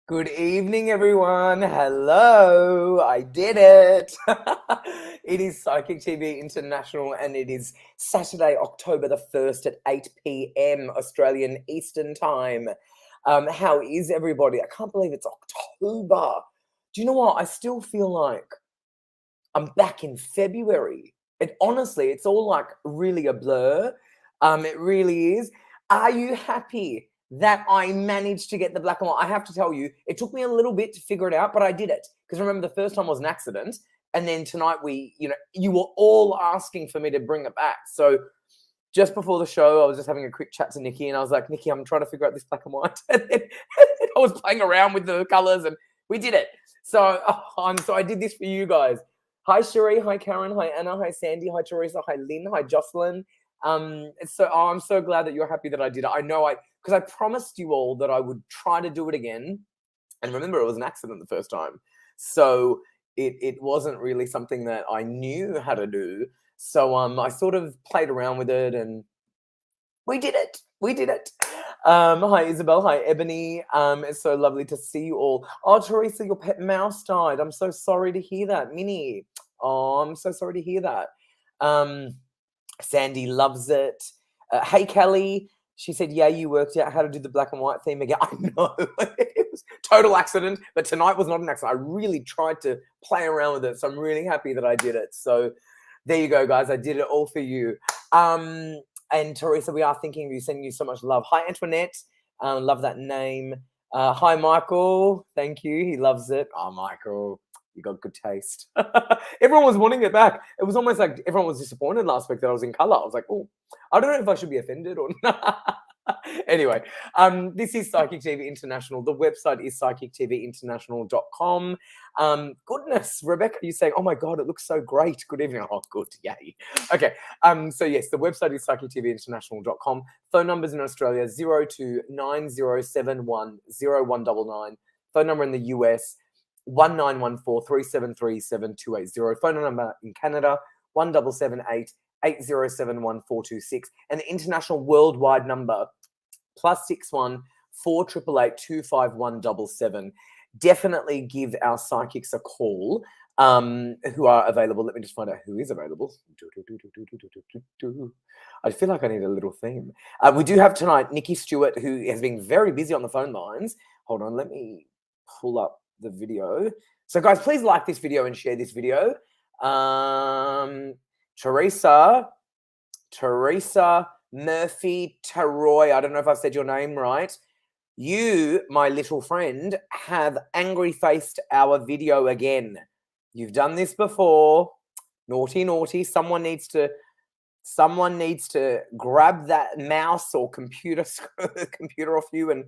Good evening, everyone. Hello, I did it. It is Psychic TV International, and it is Saturday, October the 1st at 8 p.m. Australian Eastern Time. How is everybody? I can't believe it's October. Do you know what? I still feel like I'm back in February. Honestly, it's all like really a blur. It really is. Are you happy that I managed to get the black and white? I have to tell you, it took me a little bit to figure it out, but I did it. Because remember, the first time was an accident. And then tonight you were all asking for me to bring it back. So just before the show, I was just having a quick chat to Niki, and I was like, Niki, I'm trying to figure out this black and white. And then I was playing around with the colors, and we did it. So I did this for you guys. Hi, Cherie. Hi, Karen. Hi, Anna. Hi, Sandy. Hi, Teresa. Hi, Lynn. Hi, Jocelyn. I'm so glad that you're happy that I did it. I know because I promised you all that I would try to do it again. And remember, it was an accident the first time. So it wasn't really something that I knew how to do. So I sort of played around with it, and we did it. We did it. Hi, Isabel. Hi, Ebony. It's so lovely to see you all. Oh, Teresa, your pet mouse died. I'm so sorry to hear that. Minnie. Oh, I'm so sorry to hear that. Sandy loves it. Hey, Kelly. She said, yeah, you worked out how to do the black and white theme again. I know. It was total accident, but tonight was not an accident. I really tried to play around with it, so I'm really happy that I did it. So there you go, guys. I did it all for you. And Teresa, we are thinking of you, sending you so much love. Hi, Antoinette. Love that name. Hi, Michael. Thank you. He loves it. Oh, Michael, you got good taste. Everyone was wanting it back. It was almost like everyone was disappointed last week that I was in color. I was like, oh, I don't know if I should be offended or not. Anyway, this is Psychic TV International. The website is psychictvinternational.com. Goodness, Rebecca, you're saying, oh my God, it looks so great. Good evening. Oh, good. Yay. Okay. So yes, the website is psychictvinternational.com. Phone numbers in Australia, 0290710199. Phone number in the US, 1914-373-7280. Phone number in Canada, 1778-8071-426. And the international worldwide number, +61 488 25177. Definitely give our psychics a call who are available. Let me just find out who is available. I feel like I need a little theme. We do have tonight Nikki Stewart, who has been very busy on the phone lines. Hold on, let me pull up the video. So guys, please like this video and share this video. Teresa Murphy Taroy, I don't know if I've said your name right. You, my little friend, have angry faced our video again. You've done this before. Naughty, naughty. Someone needs to grab that mouse or computer off you and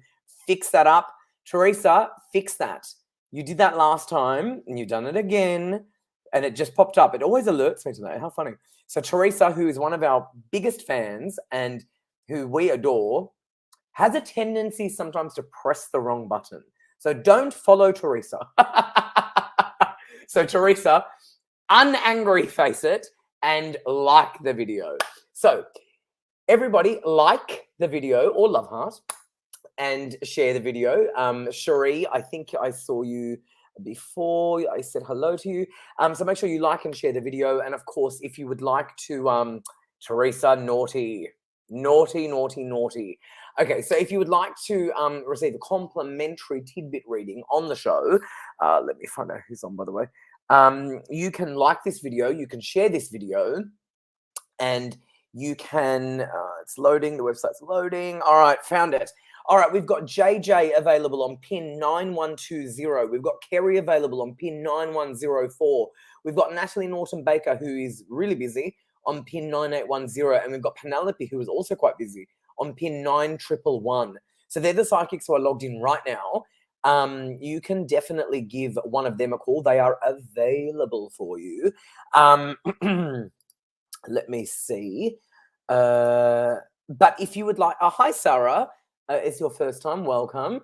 fix that up. Teresa, fix that. You did that last time, and you've done it again, and it just popped up. It always alerts me to that. How funny. So Teresa, who is one of our biggest fans and who we adore, has a tendency sometimes to press the wrong button. So don't follow Teresa. So Teresa, unangry face it and like the video. So everybody like the video or love heart and share the video. Cherie, I think I saw you before. I said hello to you. So make sure you like and share the video. And of course, if you would like to, Teresa, naughty. Okay, so if you would like to receive a complimentary tidbit reading on the show, let me find out who's on, by the way. You can like this video, you can share this video, and you can, it's loading, the website's loading. All right, found it. All right, we've got JJ available on pin 9120. We've got Kerry available on pin 9104. We've got Natalie Norton-Baker, who is really busy, on pin 9810. And we've got Penelope, who is also quite busy, on pin 9111. So they're the psychics who are logged in right now. You can definitely give one of them a call. They are available for you. Let me see. But if you would like, hi, Sarah. It's your first time. Welcome.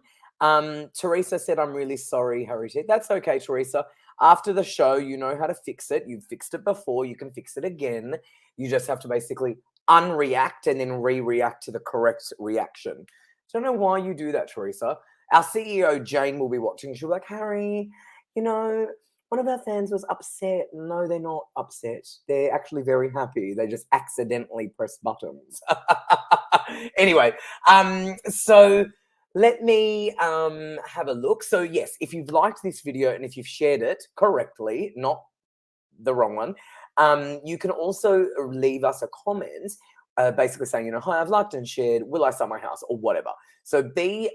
Teresa said, I'm really sorry, Harriet. That's okay, Teresa. After the show, you know how to fix it. You've fixed it before. You can fix it again. You just have to basically unreact and then re-react to the correct reaction. Don't know why you do that, Teresa. Our CEO, Jane, will be watching. She'll be like, Harry, you know, one of our fans was upset. No, they're not upset. They're actually very happy. They just accidentally press buttons. Anyway, so let me have a look. So yes, if you've liked this video and if you've shared it correctly, not the wrong one, you can also leave us a comment basically saying, you know, hi, I've liked and shared, will I sell my house, or whatever. So be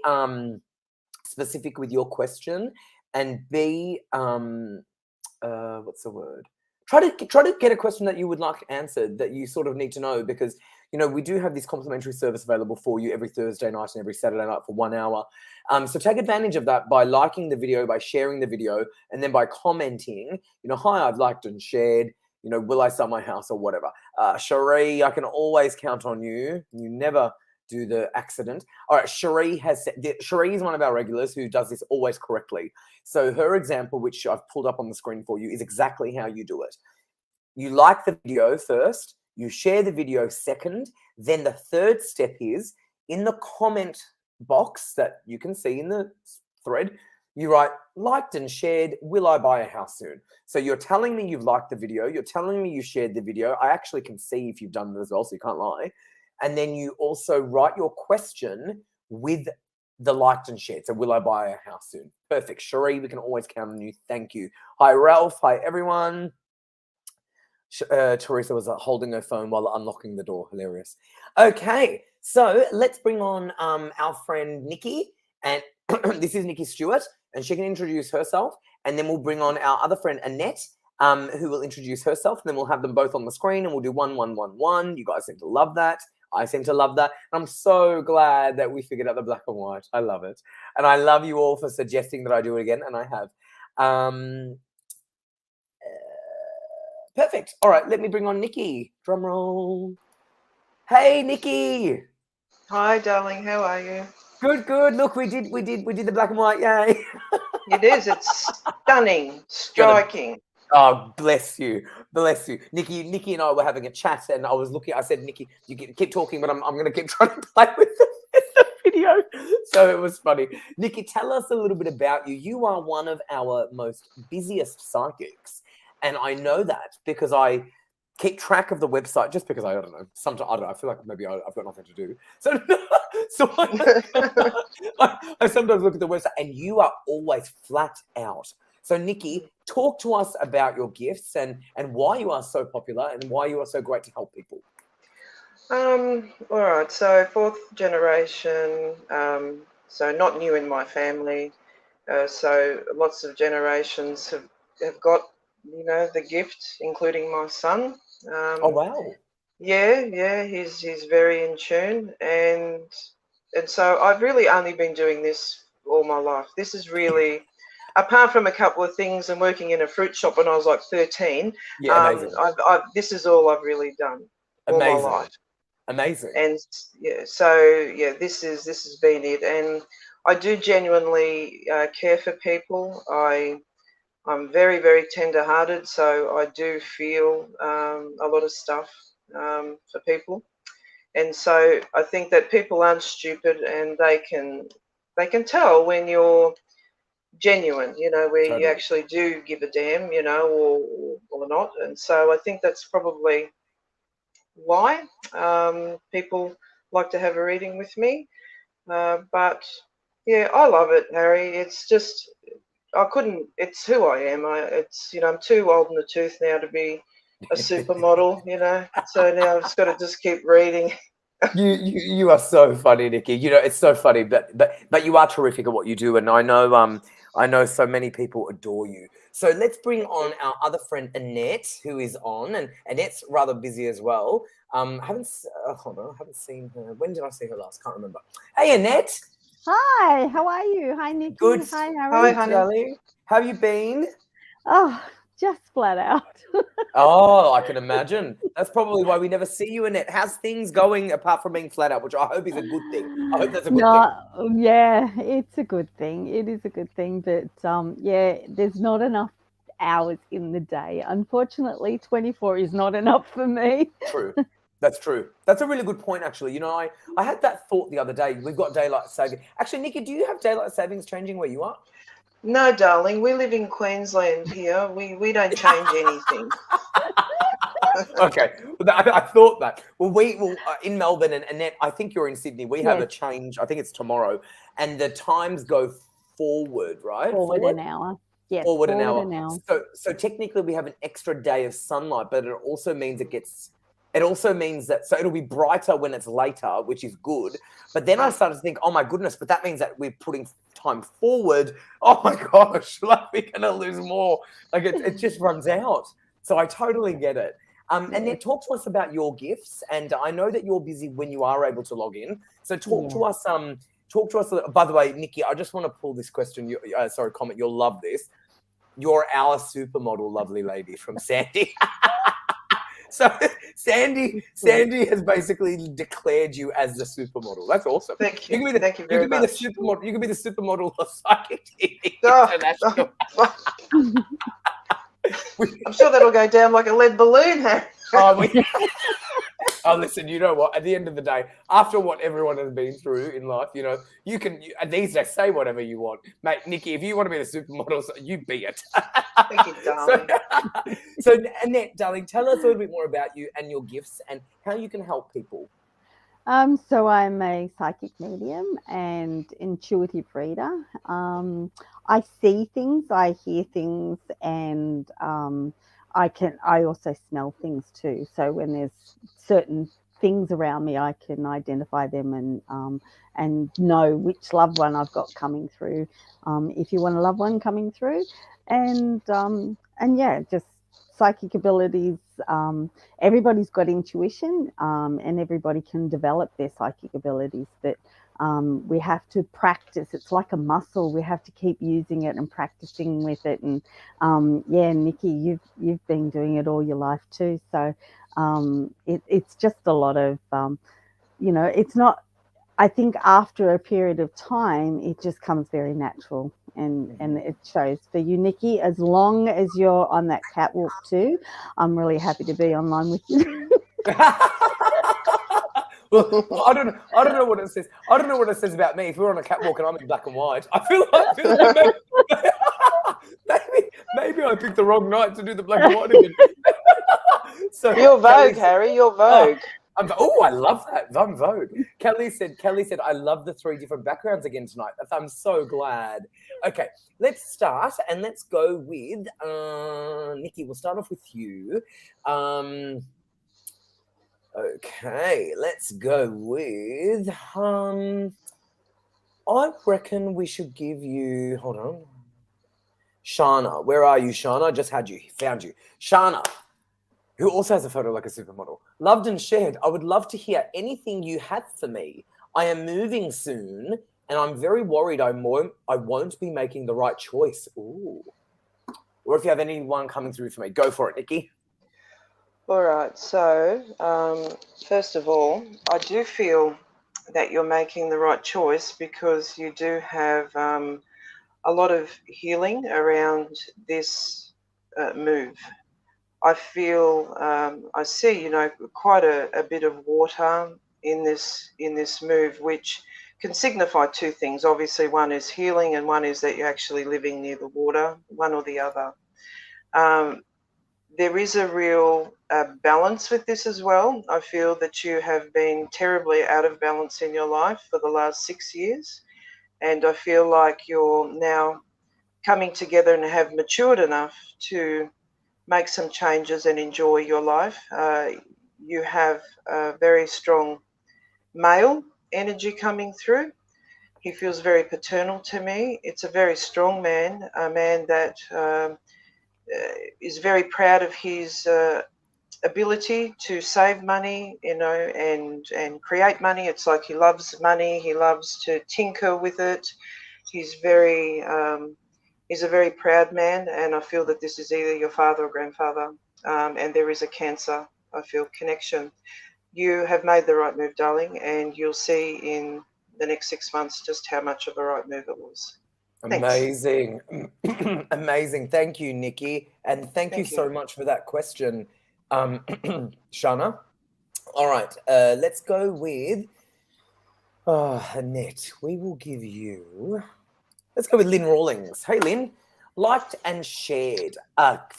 specific with your question, and be what's the word? Try to get a question that you would like answered, that you sort of need to know, because you know we do have this complimentary service available for you every Thursday night and every Saturday night for 1 hour. So take advantage of that by liking the video, by sharing the video, and then by commenting, you know, hi, I've liked and shared, you know, will I sell my house or whatever. Cherie, I can always count on you. You never do the accident. All right, Cherie is one of our regulars who does this always correctly. So her example, which I've pulled up on the screen for you, is exactly how you do it. You like the video first, you share the video second, then the third step is in the comment box that you can see in the thread, you write, liked and shared, will I buy a house soon? So you're telling me you've liked the video, you're telling me you shared the video. I actually can see if you've done it as well, so you can't lie. And then you also write your question with the liked and shared. So will I buy a house soon? Perfect. Cherie, we can always count on you. Thank you. Hi, Ralph. Hi, everyone. Teresa was holding her phone while unlocking the door. Hilarious. Okay, so let's bring on our friend Niki. And this is Niki Stewart, and she can introduce herself. And then we'll bring on our other friend Annette, who will introduce herself. And then we'll have them both on the screen, and we'll do 1, 1, 1, 1. You guys seem to love that. I seem to love that. And I'm so glad that we figured out the black and white. I love it. And I love you all for suggesting that I do it again, and I have. Perfect. All right, let me bring on Niki. Drum roll. Hey, Niki. Hi, darling. How are you? Good, good. Look, we did the black and white. Yay. It is. It's stunning, striking. Oh, bless you, bless you, Niki and I were having a chat, and I was looking. I said, Niki, you keep talking, but I'm going to keep trying to play with the video. So it was funny. Niki, tell us a little bit about you. You are one of our most busiest psychics, and I know that because I keep track of the website. Just because I don't know. Sometimes I don't know. I feel like maybe I've got nothing to do. So I sometimes look at the website, and you are always flat out. So, Niki, talk to us about your gifts and why you are so popular and why you are so great to help people. All right. So, fourth generation. So not new in my family. So lots of generations have got, you know, the gift, including my son. Oh wow. Yeah. He's very in tune, and so I've really only been doing this all my life. This is really. Apart from a couple of things and working in a fruit shop when I was like 13, Yeah, amazing. this is all I've really done all my life. Amazing. And yeah, so yeah, this has been it. And I do genuinely care for people. I'm very, very tender-hearted, so I do feel a lot of stuff for people. And so I think that people aren't stupid, and they can tell when you're genuine, you know, where you actually do give a damn, you know, or not. And so I think that's probably why people like to have a reading with me. But yeah, I love it, Harry. It's just it's who I am. It's, you know, I'm too old in the tooth now to be a supermodel, you know. So now I've just got to just keep reading. You are so funny, Niki. You know, it's so funny, but you are terrific at what you do, and I know so many people adore you. So let's bring on our other friend Annette, who is on, and Annette's rather busy as well. Hold on, I haven't seen her. When did I see her last? Can't remember. Hey, Annette. Hi, how are you? Hi, Niki. Good. Hi, Harry. Hi, honey. Darling. How have you been? Oh, just flat out. Oh, I can imagine. That's probably why we never see you, Annette. How's things going apart from being flat out, which I hope is a good thing. I hope that's a good thing. Yeah, it's a good thing. It is a good thing, but yeah, there's not enough hours in the day. Unfortunately, 24 is not enough for me. True. That's true. That's a really good point, actually. You know, I had that thought the other day. We've got daylight saving. Actually, Niki, do you have daylight savings changing where you are? No, darling, we live in Queensland here. We don't change anything. Okay, I thought that. Well, we will in Melbourne, and Annette, I think you're in Sydney. We have a Yes. change. I think it's tomorrow, and the times go forward, right? Forward an hour. Yes, Forward an hour. an hour. So technically, we have an extra day of sunlight, but it also means It also means that so it'll be brighter when it's later, which is good. But then I started to think, oh my goodness, but that means that we're putting time forward. Oh my gosh, like we're gonna lose more. Like it just runs out. So I totally get it. And then talk to us about your gifts. And I know that you're busy when you are able to log in. So talk to us. Talk to us. By the way, Niki, I just want to pull this question. Comment. You'll love this. You're our supermodel, lovely lady, from Sandy. So Sandy has basically declared you as the supermodel. That's awesome. Thank you. Thank you very much. You can be the supermodel of Psychic TV International. I'm sure that'll go down like a lead balloon, Harry. Oh, listen, you know what? At the end of the day, after what everyone has been through in life, you know, you can these days say whatever you want. Mate, Niki, if you want to be the supermodel, you be it. Thank you, darling. So, Annette, darling, tell us a little bit more about you and your gifts and how you can help people. So I'm a psychic medium and intuitive reader. I see things, I hear things, and I also smell things too. So when there's certain things around me, I can identify them and know which loved one I've got coming through. If you want a loved one coming through, and yeah, just psychic abilities. Everybody's got intuition, and everybody can develop their psychic abilities, but we have to practice. It's like a muscle. We have to keep using it and practicing with it. And yeah, Niki, you've been doing it all your life too. So it's just a lot of, it's not. I think after a period of time, it just comes very natural, and it shows for you, Niki. As long as you're on that catwalk too, I'm really happy to be online with you. Well, I don't know what it says. I don't know what it says about me. If we're on a catwalk and I'm in black and white, I feel like maybe I picked the wrong night to do the black and white again. So you're Vogue, Harry. You're Vogue. I love that. I'm Vogue. Kelly said, I love the 3 different backgrounds again tonight. I'm so glad. Okay, let's start and let's go with Niki. We'll start off with you. Okay, let's go with I reckon we should give you, hold on. Shana. Where are you, Shana? I just found you. Shana, who also has a photo like a supermodel. Loved and shared. I would love to hear anything you have for me. I am moving soon, and I'm very worried I won't be making the right choice. Ooh. Or if you have anyone coming through for me, go for it, Niki. All right. So, first of all, I do feel that you're making the right choice because you do have a lot of healing around this move. I feel, I see, quite a bit of water in this move, which can signify 2 things. Obviously, one is healing, and one is that you're actually living near the water, one or the other. There is a real balance with this as well. I feel that you have been terribly out of balance in your life for the last 6 years, and I feel like you're now coming together and have matured enough to make some changes and enjoy your life. You have a very strong male energy coming through. He feels very paternal to me. It's a very strong man, a man that is very proud of his ability to save money, and create money. It's like he loves money. He loves to tinker with it. He's a very proud man, and I feel that this is either your father or grandfather, and there is a Cancer, I feel, connection. You have made the right move, darling, and you'll see in the next 6 months just how much of a right move it was. Amazing. Amazing. Thank you, Niki. And thank you so much for that question, Shana. All right, let's go with Annette. We will give you. Let's go with Lynn Rawlings. Hey, Lynn. Liked and shared.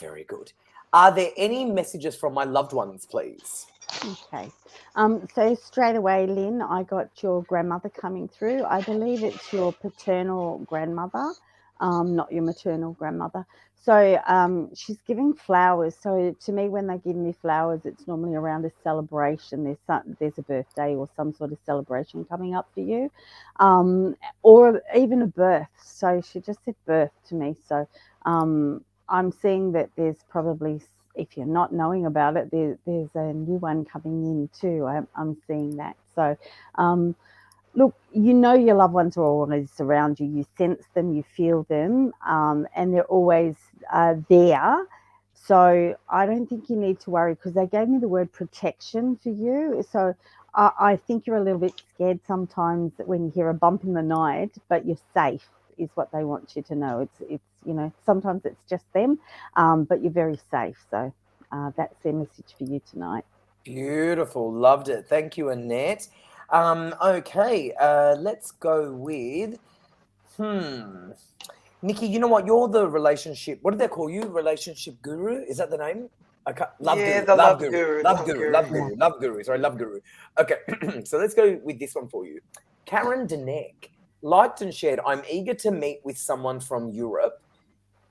Very good. Are there any messages from my loved ones, please? Okay. So straight away, Lynn, I got your grandmother coming through. I believe it's your paternal grandmother, not your maternal grandmother. So she's giving flowers. So to me, when they give me flowers, it's normally around a celebration. There's a birthday or some sort of celebration coming up for you, or even a birth. So she just said birth to me. So I'm seeing that there's probably, if you're not knowing about it, there's a new one coming in too. I'm seeing that. So, look, you know your loved ones are always around you. You sense them, you feel them, and they're always there. So I don't think you need to worry, because they gave me the word protection for you. So I think you're a little bit scared sometimes when you hear a bump in the night, but you're safe is what they want you to know. It's sometimes it's just them, but you're very safe. So that's their message for you tonight. Beautiful. Loved it. Thank you, Annette. Okay, let's go with Niki, you know what? You're the relationship. What do they call you? Relationship guru? Is that the name? Love Yeah, guru. the Love love guru. guru, Love love guru. guru. Love guru. Love guru. Sorry, love guru. Okay, so let's go with this one for you. Karen Deneck liked and shared. I'm eager to meet with someone from Europe,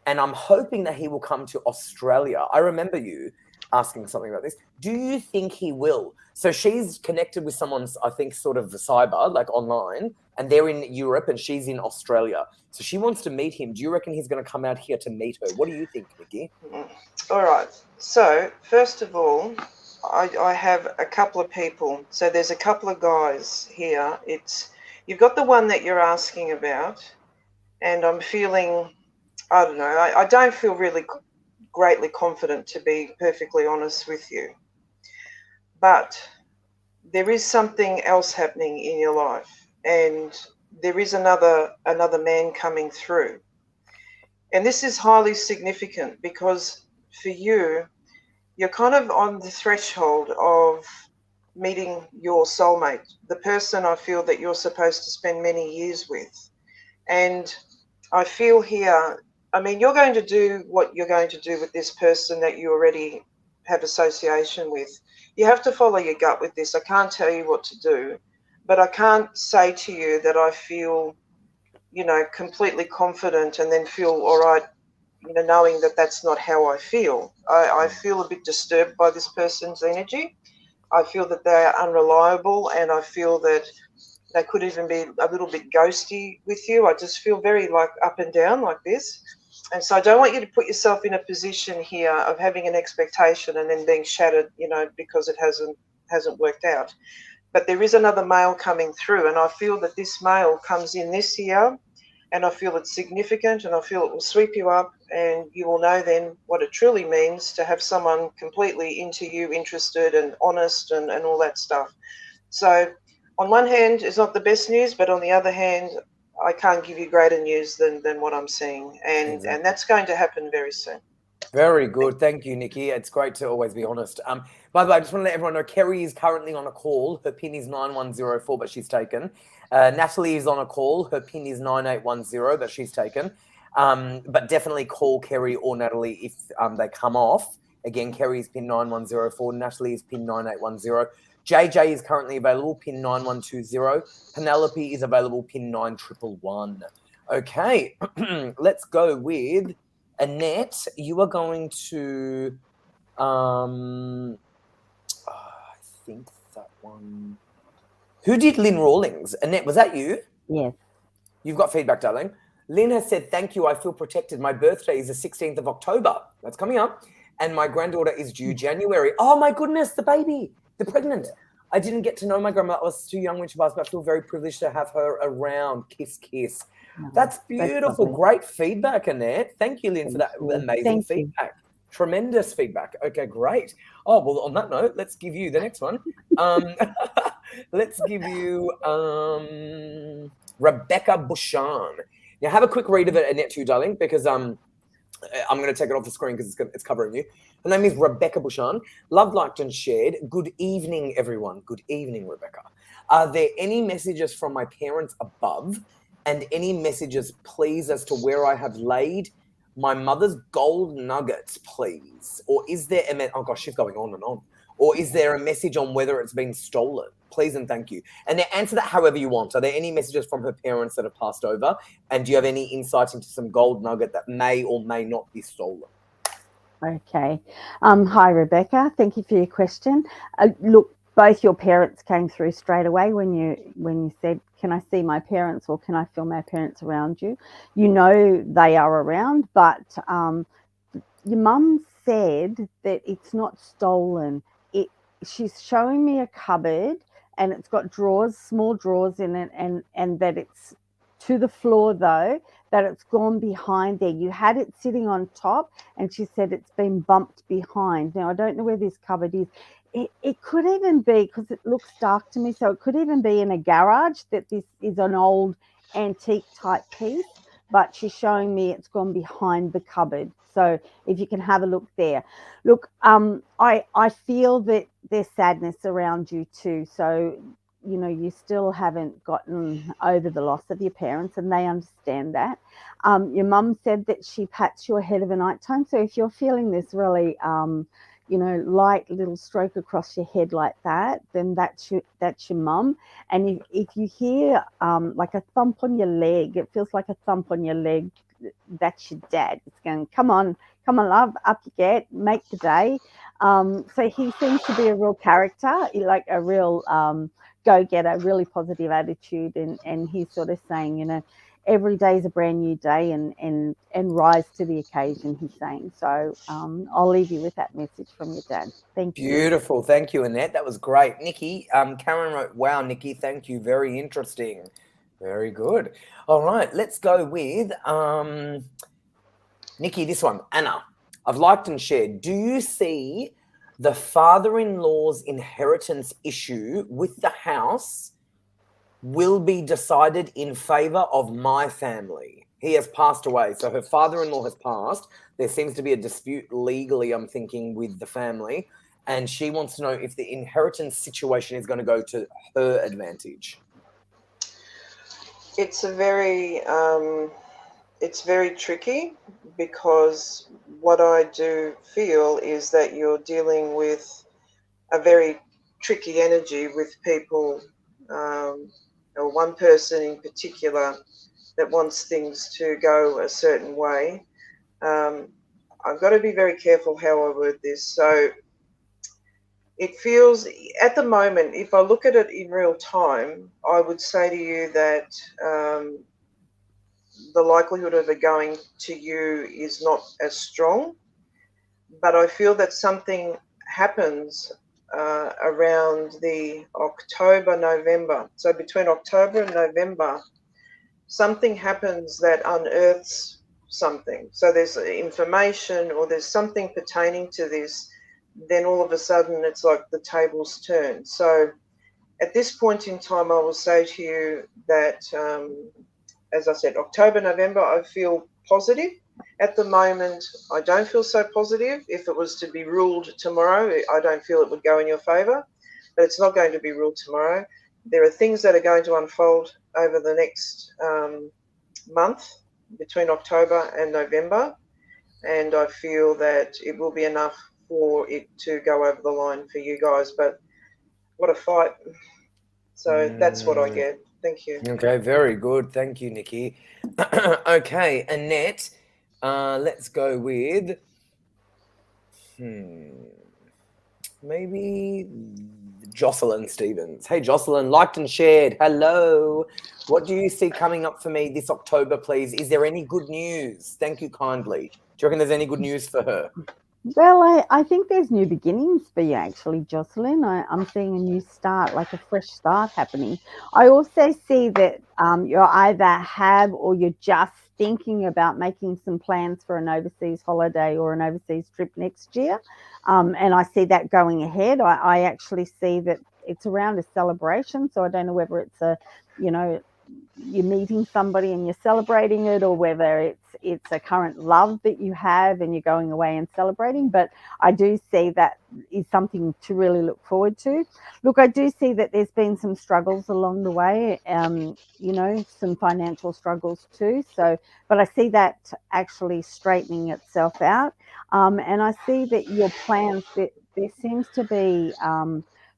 and I'm hoping that he will come to Australia. I remember you asking something about this. Do you think he will? So she's connected with someone's, I think, sort of cyber, like online, and they're in Europe and she's in Australia. So she wants to meet him. Do you reckon he's going to come out here to meet her? What do you think, Niki? All right. So first of all, I have a couple of people. So there's a couple of guys here. You've got the one that you're asking about, and I'm feeling, I don't know, I don't feel really greatly confident, to be perfectly honest with you. But there is something else happening in your life, and there is another man coming through. And this is highly significant because for you, you're kind of on the threshold of meeting your soulmate, the person I feel that you're supposed to spend many years with. And I feel here, I mean, you're going to do what you're going to do with this person that you already have association with. You have to follow your gut with this. I can't tell you what to do, but I can't say to you that I feel, completely confident and then feel all right, knowing that that's not how I feel. I feel a bit disturbed by this person's energy. I feel that they are unreliable, and I feel that they could even be a little bit ghosty with you. I just feel very like up and down like this. And so I don't want you to put yourself in a position here of having an expectation and then being shattered, because it hasn't worked out. But there is another male coming through, and I feel that this male comes in this year, and I feel it's significant, and I feel it will sweep you up, and you will know then what it truly means to have someone completely into you, interested and honest and all that stuff. So on one hand, it's not the best news, but on the other hand, I can't give you greater news than what I'm seeing. And that's going to happen very soon. Very good. Thank you, Niki. It's great to always be honest. By the way, I just want to let everyone know Kerry is currently on a call. Her PIN is 9104, but she's taken. Natalie is on a call. Her PIN is 9810, but she's taken. But definitely call Kerry or Natalie if they come off. Again, Kerry's PIN 9104. Natalie's PIN 9810. JJ is currently available, PIN 9120. Penelope is available, PIN 9111. Okay, let's go with Annette. You are going to, I think that one. Who did Lynn Rawlings? Annette, was that you? Yes. You've got feedback, darling. Lynn has said, thank you, I feel protected. My birthday is the 16th of October. That's coming up. And my granddaughter is due January. Oh my goodness, the baby, the pregnant. I didn't get to know my grandma. I was too young when she passed, but I feel very privileged to have her around. Kiss, kiss. That's beautiful. Great feedback, Annette. Thank you, Lynn, for that amazing feedback. Tremendous feedback. Okay, great. Oh, well, on that note, let's give you the next one. Let's give you Rebecca Bushan. Now, have a quick read of it, Annette, too, darling, because I'm going to take it off the screen because it's covering you. Her name is Rebecca Bushan. Loved, liked, and shared. Good evening, everyone. Good evening, Rebecca. Are there any messages from my parents above, and any messages, please, as to where I have laid my mother's gold nuggets, please? Or is there oh gosh, she's going on and on. Or is there a message on whether it's been stolen? Please and thank you. And then answer that however you want. Are there any messages from her parents that have passed over? And do you have any insight into some gold nugget that may or may not be stolen? Okay. Hi, Rebecca. Thank you for your question. Look, both your parents came through straight away when you said, can I see my parents or can I feel my parents around you? You know they are around, but your mum said that it's not stolen. She's showing me a cupboard and it's got drawers, small drawers in it, and that it's to the floor though, that it's gone behind there. You had it sitting on top and she said it's been bumped behind. Now, I don't know where this cupboard is. It could even be, because it looks dark to me, so it could even be in a garage, that this is an old antique type piece, but she's showing me it's gone behind the cupboard. So if you can have a look there. Look, I feel that there's sadness around you too. So, you know, you still haven't gotten over the loss of your parents, and they understand that. Your mum said that she pats your head of a night time. So if you're feeling this really, you know, light little stroke across your head like that, then that's your mum. And if you hear like a thump on your leg, it feels like a thump on your leg, that's your dad. It's going, come on, love, up you get, make the day. So he seems to be a real character, like a real go-getter, really positive attitude, and he's sort of saying, you know, every day is a brand new day, and rise to the occasion, he's saying. So I'll leave you with that message from your dad. Thank you. Beautiful. Thank you, Annette. That was great. Nikki, Karen wrote, wow, Nikki, thank you. Very interesting. Very good. All right, let's go with Nikki, this one. Anna, I've liked and shared. Do you see the father-in-law's inheritance issue with the house will be decided in favor of my family? He has passed away. So her father-in-law has passed. There seems to be a dispute legally, I'm thinking, with the family. And she wants to know if the inheritance situation is going to go to her advantage. It's very tricky, because what I do feel is that you're dealing with a very tricky energy with people, or one person in particular that wants things to go a certain way. I've got to be very careful how I word this. So it feels, at the moment, if I look at it in real time, I would say to you that the likelihood of it going to you is not as strong. But I feel that something happens around the October, November. So between October and November, something happens that unearths something. So there's information or there's something pertaining to this. Then all of a sudden it's like the tables turn. So at this point in time, I will say to you that, as I said, October, November, I feel positive. At the moment, I don't feel so positive. If it was to be ruled tomorrow, I don't feel it would go in your favour, but it's not going to be ruled tomorrow. There are things that are going to unfold over the next month, between October and November, and I feel that it will be enough for it to go over the line for you guys. But what a fight. So that's what I get. Thank you. Okay, very good. Thank you, Nikki. Okay, Annette, let's go with maybe Jocelyn Stevens. Hey, Jocelyn, liked and shared. Hello. What do you see coming up for me this October, please? Is there any good news? Thank you kindly. Do you reckon there's any good news for her? Well, I think there's new beginnings for you, actually, Jocelyn. I'm seeing a new start, like a fresh start happening. I also see that you either have or you're just thinking about making some plans for an overseas holiday or an overseas trip next year. And I see that going ahead. I actually see that it's around a celebration. So I don't know whether it's a, you know, you're meeting somebody and you're celebrating it, or whether it's a current love that you have and you're going away and celebrating. But I do see that is something to really look forward to. Look, I do see that there's been some struggles along the way, some financial struggles too. So, but I see that actually straightening itself out. And I see that your plans, that there seems to be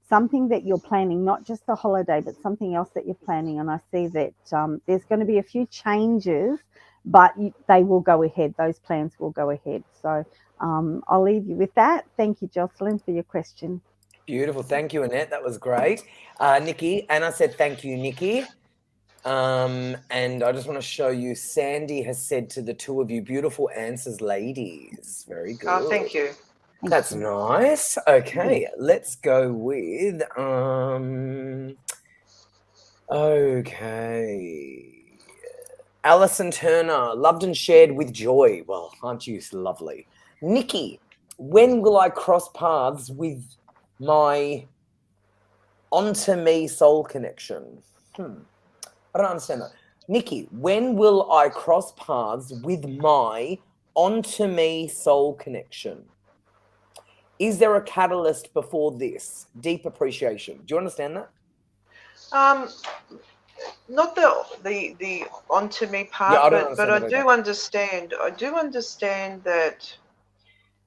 something that you're planning, not just the holiday, but something else that you're planning. And I see that there's going to be a few changes, but they will go ahead. Those plans will go ahead. So I'll leave you with that. Thank you, Jocelyn, for your question. Beautiful. Thank you, Annette. That was great. Niki, Anna said thank you, Niki. And I just want to show you, Sandy has said to the two of you, beautiful answers, ladies. Very good. Oh, thank you. That's nice. Okay, let's go with okay. Alison Turner, loved and shared with joy. Well, aren't you lovely? Niki, when will I cross paths with my onto me soul connection? I don't understand that. Niki, when will I cross paths with my onto me soul connection? Is there a catalyst before this? Deep appreciation. Do you understand that? Not the onto me part, Yeah, but I do understand. I do understand that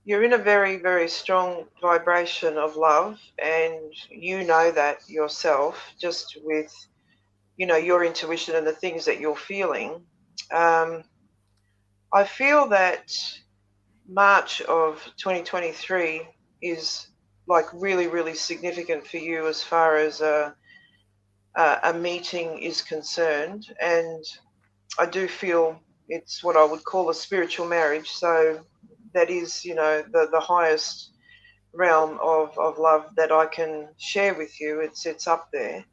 you're in a very, very strong vibration of love, and you know that yourself, just with your intuition and the things that you're feeling. I feel that March of 2023 is like really, really significant for you as far as a meeting is concerned, and I do feel it's what I would call a spiritual marriage. So that is, the highest realm of love that I can share with you. It's up there,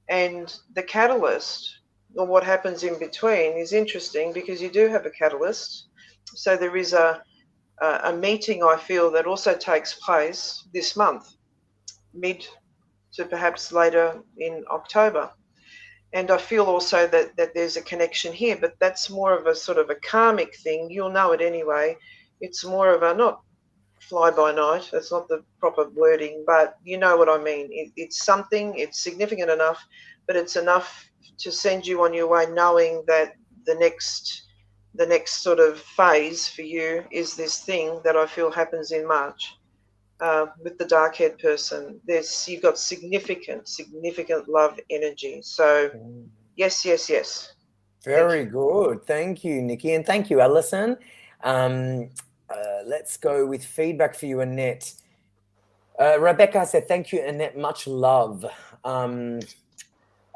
and the catalyst, or what happens in between, is interesting because you do have a catalyst. So there is a meeting, I feel, that also takes place this month, mid to perhaps later in October. And I feel also that there's a connection here, but that's more of a sort of a karmic thing. You'll know it anyway. It's more of a, not fly by night, that's not the proper wording, but you know what I mean. It's something, it's significant enough, but it's enough to send you on your way knowing that the next sort of phase for you is this thing that I feel happens in March. With the dark-haired person, you've got significant love energy. So yes. Very good. Thank you, Niki, and thank you, Alison. Let's go with feedback for you, Annette. Rebecca said, thank you, Annette, much love.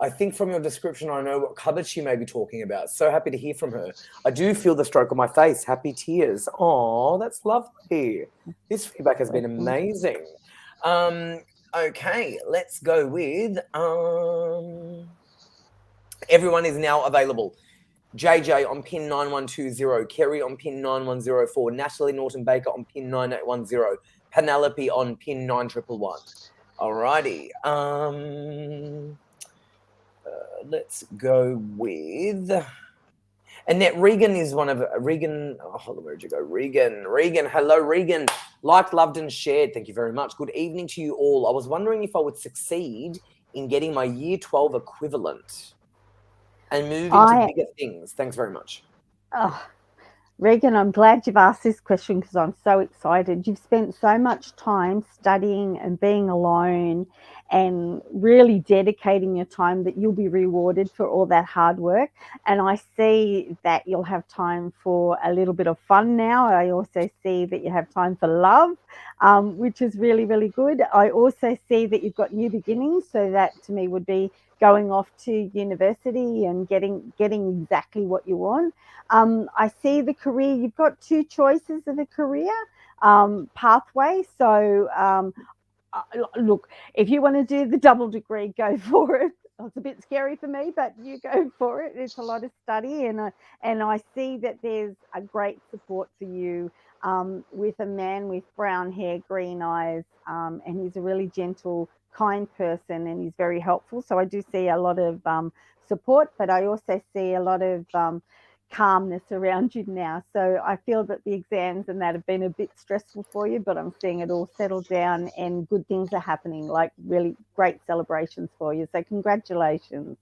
I think from your description, I know what cupboard she may be talking about. So happy to hear from her. I do feel the stroke on my face. Happy tears. Oh, that's lovely. This feedback has been amazing. Okay, let's go with everyone is now available. JJ on pin 9120, Kerry on pin 9104, Natalie Norton Baker on pin 9810, Penelope on pin 9111. Alrighty. Let's go with Annette. Regan is one of Regan. Oh, hold on, where'd you go? Regan. Hello, Regan. Liked, loved, and shared. Thank you very much. Good evening to you all. I was wondering if I would succeed in getting my year 12 equivalent and move into bigger things. Thanks very much. Regan, I'm glad you've asked this question because I'm so excited. You've spent so much time studying and being alone and really dedicating your time that you'll be rewarded for all that hard work. And I see that you'll have time for a little bit of fun now. I also see that you have time for love, which is really, really good. I also see that you've got new beginnings. So that to me would be going off to university and getting exactly what you want. I see the career, you've got two choices of a career pathway. So look, if you want to do the double degree, go for it. It's a bit scary for me, but you go for it. It's a lot of study, and I see that there's a great support for you with a man with brown hair, green eyes, and he's a really gentle, kind person, and he's very helpful. So I do see a lot of support, but I also see a lot of calmness around you now. So I feel that the exams and that have been a bit stressful for you, but I'm seeing it all settle down and good things are happening, like really great celebrations for you. So congratulations.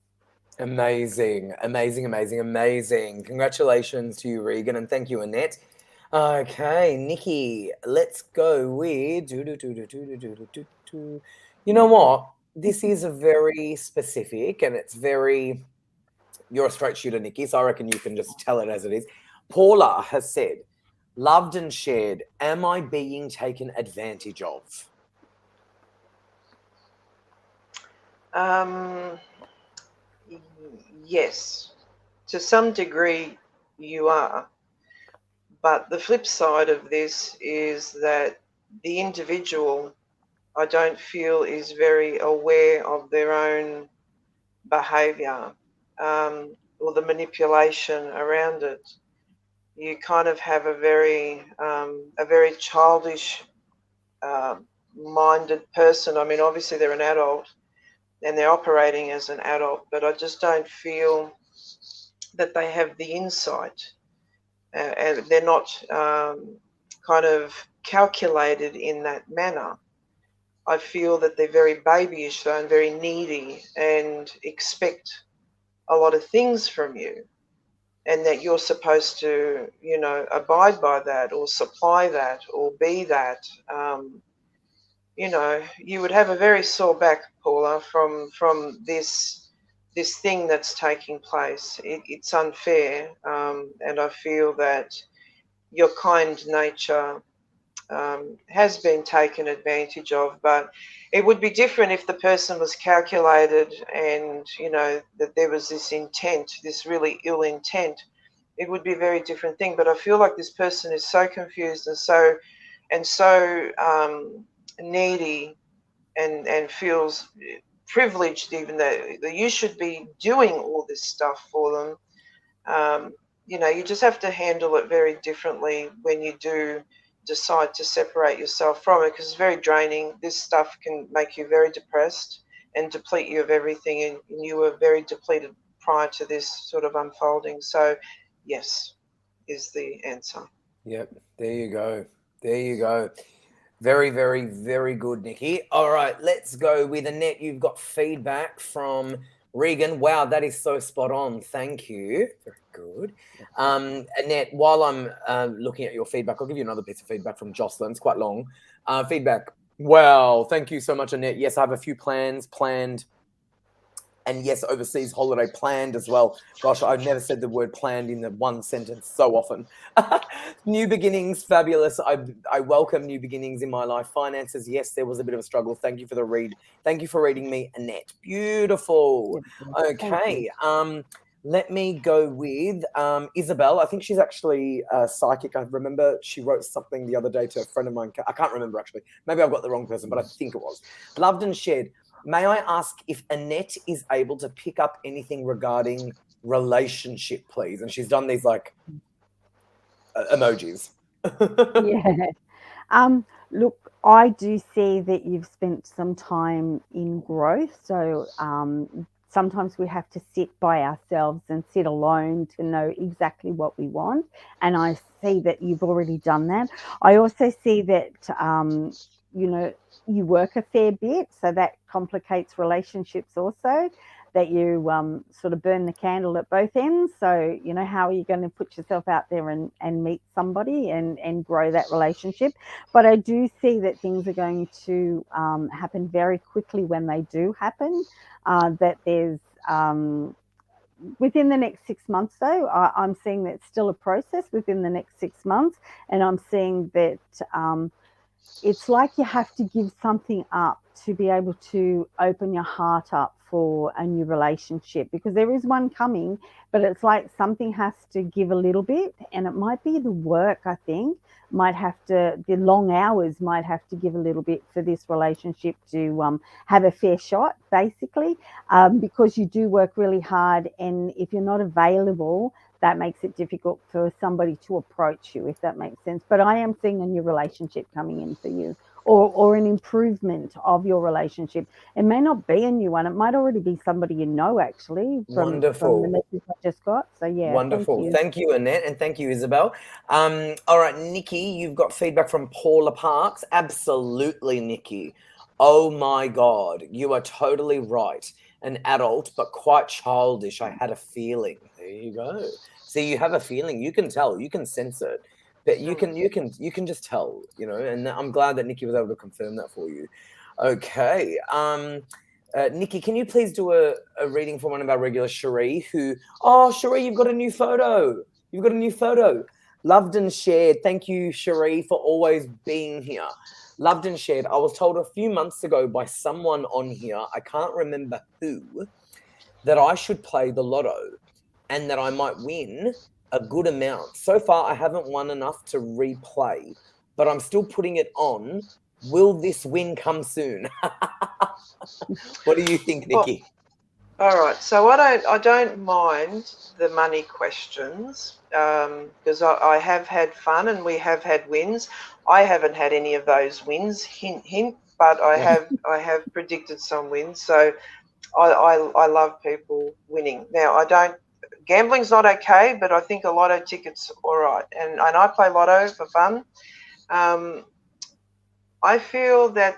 Amazing, amazing, amazing, amazing. Congratulations to you, Regan, and thank you, Annette. Okay, Nikki, let's go with. You know what? This is a very specific and it's very. You're a straight shooter, Nikki, so I reckon you can just tell it as it is. Paula has said, loved and shared, am I being taken advantage of? Yes, to some degree you are. But the flip side of this is that the individual, I don't feel, is very aware of their own behaviour, or the manipulation around it. You kind of have a very childish minded person. I mean, obviously they're an adult and they're operating as an adult, but I just don't feel that they have the insight, and they're not kind of calculated in that manner. I feel that they're very babyish though and very needy and expect a lot of things from you, and that you're supposed to, abide by that or supply that or be that. You would have a very sore back, Paula, from this thing that's taking place. It's unfair, and I feel that your kind nature has been taken advantage of. But it would be different if the person was calculated and, that there was this intent, this really ill intent. It would be a very different thing. But I feel like this person is so confused and so needy and feels privileged, even though that you should be doing all this stuff for them. You just have to handle it very differently when you do decide to separate yourself from it, because it's very draining. This stuff can make you very depressed and deplete you of everything, and you were very depleted prior to this sort of unfolding. So yes is the answer. Yep, there you go. There you go. Very, very, very good, Nikki. All right, let's go with Annette. You've got feedback from Regan. Wow, that is so spot on. Thank you. Very good. Annette, while I'm looking at your feedback, I'll give you another piece of feedback from Jocelyn. It's quite long. Feedback. Wow, thank you so much, Annette. Yes, I have a few plans planned. And yes, overseas holiday planned as well. Gosh, I've never said the word planned in the one sentence so often. New beginnings, fabulous. I welcome new beginnings in my life. Finances, yes, there was a bit of a struggle. Thank you for the read. Thank you for reading me, Annette. Beautiful. Okay. Let me go with Isabel. I think she's actually a psychic. I remember she wrote something the other day to a friend of mine. I can't remember actually. Maybe I've got the wrong person, but I think it was. Loved and shared. May I ask if Annette is able to pick up anything regarding relationship, please? And she's done these like emojis. Yeah. Look, I do see that you've spent some time in growth. So sometimes we have to sit by ourselves and sit alone to know exactly what we want. And I see that you've already done that. I also see that, you work a fair bit, so that complicates relationships also, that you sort of burn the candle at both ends. So, how are you going to put yourself out there and meet somebody and grow that relationship? But I do see that things are going to happen very quickly when they do happen, that there's within the next 6 months, though, I'm seeing that it's still a process within the next 6 months. And I'm seeing that it's like you have to give something up to be able to open your heart up for a new relationship, because there is one coming, but it's like something has to give a little bit, and it might be the work, I think, the long hours might have to give a little bit for this relationship to have a fair shot, basically, because you do work really hard, and if you're not available, that makes it difficult for somebody to approach you, if that makes sense. But I am seeing a new relationship coming in for you, or an improvement of your relationship. It may not be a new one. It might already be somebody you know, actually, from the Wonderful. message I just got. So yeah, Wonderful. thank Thank you, Annette, and thank you, Isabel. All right, Nikki, you've got feedback from Paula Parks. Absolutely, Nikki. Oh my God, you are totally right. An adult, but quite childish. I had a feeling. There you go. See, you have a feeling. You can tell. You can sense it. But you can just tell. You know. And I'm glad that Nikki was able to confirm that for you. Okay. Nikki, can you please do a reading for one of our regulars, Cherie, who, oh, Cherie, you've got a new photo. You've got a new photo. Loved and shared. Thank you, Cherie, for always being here. Loved and shared. I was told a few months ago by someone on here, I can't remember who, that I should play the lotto and that I might win a good amount. So far, I haven't won enough to replay, but I'm still putting it on. Will this win come soon? What do you think, Nikki? All right, so I don't mind the money questions because I have had fun and we have had wins. I haven't had any of those wins, hint hint, but I have predicted some wins. So I love people winning. Now gambling's not okay, but I think a lotto ticket's all right, and I play lotto for fun. I feel that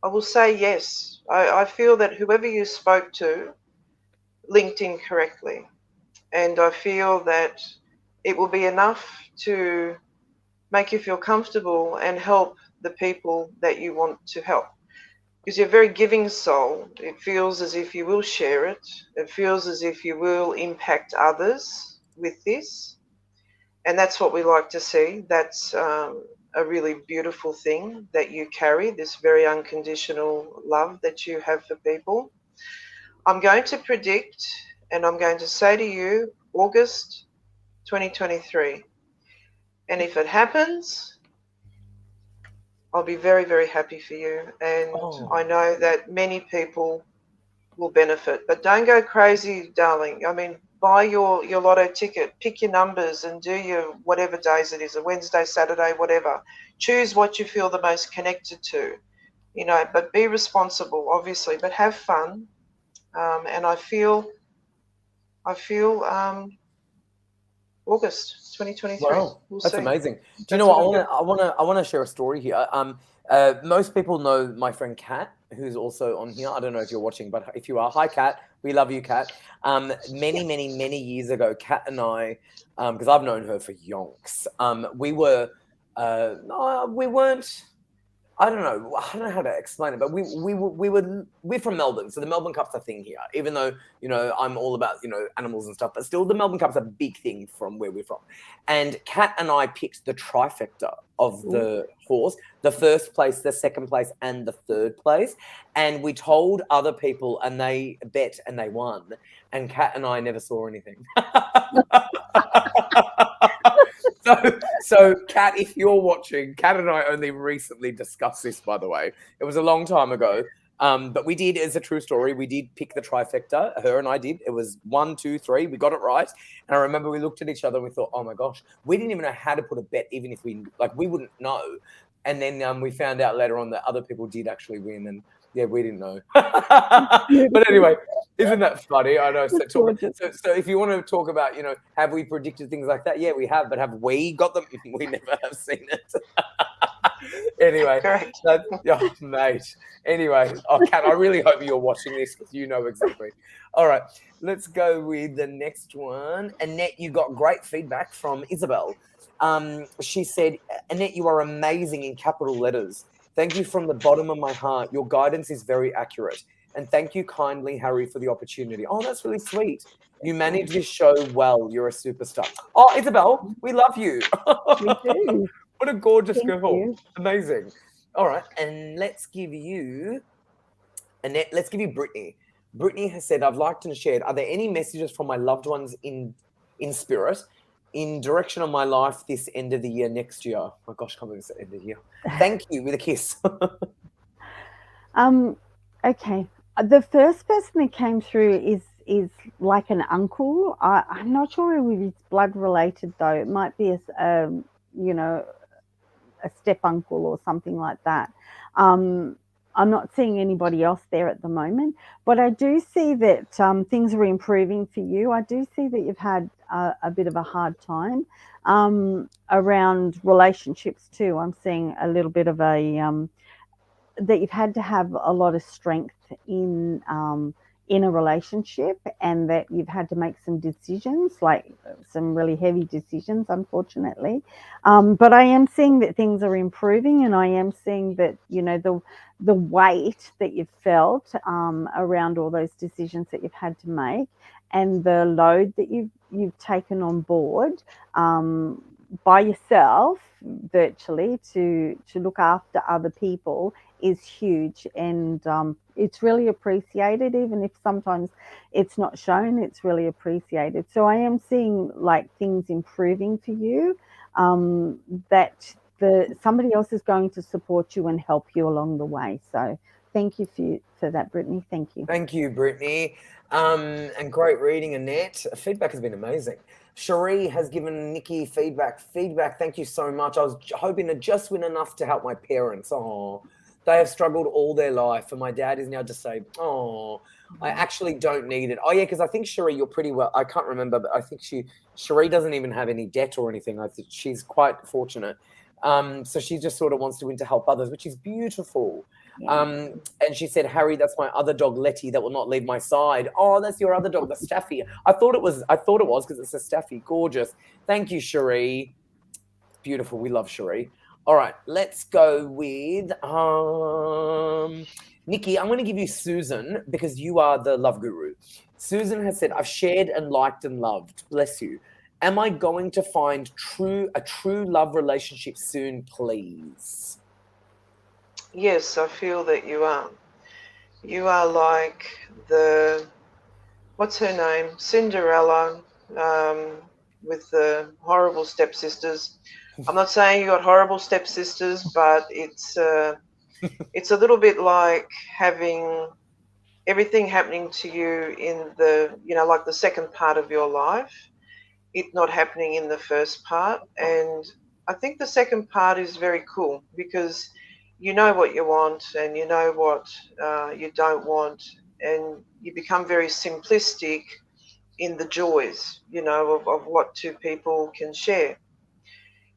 I will say yes. I feel that whoever you spoke to linked in correctly. And I feel that it will be enough to make you feel comfortable and help the people that you want to help. Because you're a very giving soul. It feels as if you will share it. It feels as if you will impact others with this. And that's what we like to see. That's a really beautiful thing that you carry, this very unconditional love that you have for people. I'm going to predict, and I'm going to say to you, August 2023. And if it happens, I'll be very, very happy for you. And I know that many people will benefit. But don't go crazy, darling. I mean, buy your lotto ticket, pick your numbers and do your whatever days it is, a Wednesday, Saturday, whatever. Choose what you feel the most connected to, but be responsible, obviously, but have fun. And I feel August 2023. Wow, that's amazing. Do you know what? I want to share a story here. Most people know my friend Kat, who's also on here. I don't know if you're watching, but if you are, hi Kat. We love you, Kat. Many years ago, Kat and I, because I've known her for yonks, we weren't. I don't know how to explain it, but we're from Melbourne, so the Melbourne Cup's a thing here. Even though I'm all about animals and stuff, but still the Melbourne Cup's a big thing from where we're from. And Kat and I picked the trifecta of the horse, the first place, the second place, and the third place. And we told other people, and they bet and they won. And Kat and I never saw anything. So Kat, if you're watching, Kat and I only recently discussed this, by the way. It was a long time ago. But we did, it's a true story, we did pick the trifecta. Her and I did. It was 1, 2, 3. We got it right. And I remember we looked at each other and we thought, oh my gosh, we didn't even know how to put a bet, even if we wouldn't know. And then we found out later on that other people did actually win. And yeah, we didn't know. But anyway, isn't that funny? I know. So if you want to talk about, have we predicted things like that? Yeah, we have. But have we got them? We never have seen it. Anyway, mate. Anyway, Kat, I really hope you're watching this because you know exactly. All right, let's go with the next one. Annette, you got great feedback from Isabel. She said, Annette, you are amazing in capital letters. Thank you from the bottom of my heart. Your guidance is very accurate. And thank you kindly, Harry, for the opportunity. Oh, that's really sweet. You manage this show well. You're a superstar. Oh, Isabel, we love you. We do. What a gorgeous Thank girl. you. Amazing. All right. And let's give you, Annette, let's give you Brittany. Brittany has said, I've liked and shared. Are there any messages from my loved ones in spirit, in direction of my life this end of the year, next year? Oh my gosh, can't believe it's the end of the year. Thank you, with a kiss. Okay. The first person that came through is like an uncle. I'm not sure if it's blood related though. It might be a step uncle or something like that. I'm not seeing anybody else there at the moment, but I do see that things are improving for you. I do see that you've had a bit of a hard time around relationships too. I'm seeing a little bit of a that you've had to have a lot of strength in a relationship, and that you've had to make some decisions, like some really heavy decisions, unfortunately. But I am seeing that things are improving, and I am seeing that, you know, the weight that you've felt around all those decisions that you've had to make, and the load that you've taken on board by yourself, virtually, to look after other people, is huge, and it's really appreciated. Even if sometimes it's not shown, it's really appreciated. So I am seeing like things improving for you, that somebody else is going to support you and help you along the way. So thank you for that, Brittany. Thank you. Thank you, Brittany. And great reading, Annette. Feedback has been amazing. Cherie has given Niki feedback. Thank you so much. I was hoping to just win enough to help my parents. Oh, they have struggled all their life, and my dad is now just saying, oh, I actually don't need it. Oh, yeah, because I think, Cherie, you're pretty well, I can't remember, but I think Cherie doesn't even have any debt or anything. I think she's quite fortunate. So she just sort of wants to win to help others, which is beautiful. Yeah. And she said, Harry, that's my other dog, Letty, that will not leave my side. Oh, that's your other dog, the Staffy. I thought it was because it's a Staffy. Gorgeous. Thank you, Cherie. Beautiful. We love Cherie. All right, let's go with Niki. I'm going to give you Susan, because you are the love guru. Susan has said, I've shared and liked and loved. Bless you. Am I going to find a true love relationship soon, please? Yes, I feel that you are. You are like what's her name? Cinderella, with the horrible stepsisters. I'm not saying you got horrible stepsisters, but it's a little bit like having everything happening to you in like the second part of your life, it not happening in the first part. And I think the second part is very cool, because you know what you want and you know what you don't want, and you become very simplistic in the joys, of what two people can share.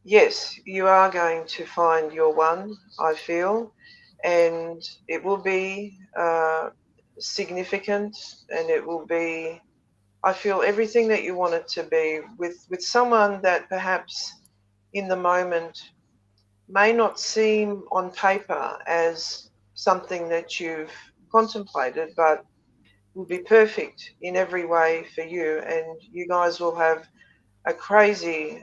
Yes, you are going to find your one, I feel, and it will be significant, and it will be, I feel, everything that you want it to be, with someone that perhaps in the moment may not seem on paper as something that you've contemplated, but will be perfect in every way for you, and you guys will have a crazy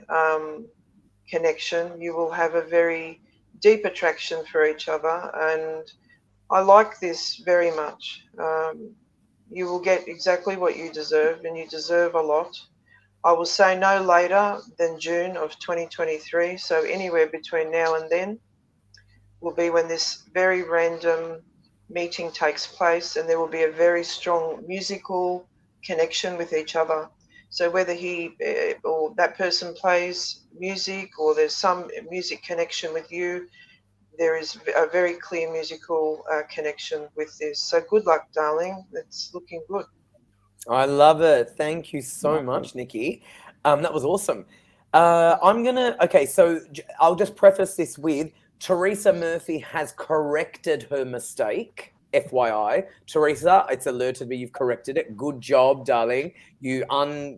connection. You will have a very deep attraction for each other, and I like this very much. You will get exactly what you deserve, and you deserve a lot. I will say no later than June of 2023, so anywhere between now and then will be when this very random meeting takes place, and there will be a very strong musical connection with each other. So whether he or that person plays music, or there's some music connection with you, there is a very clear musical connection with this. So good luck, darling. It's looking good. I love it. Thank you so much, Niki. That was awesome. Okay, so I'll just preface this with, Teresa Murphy has corrected her mistake. FYI, Teresa, it's alerted me you've corrected it. Good job, darling. You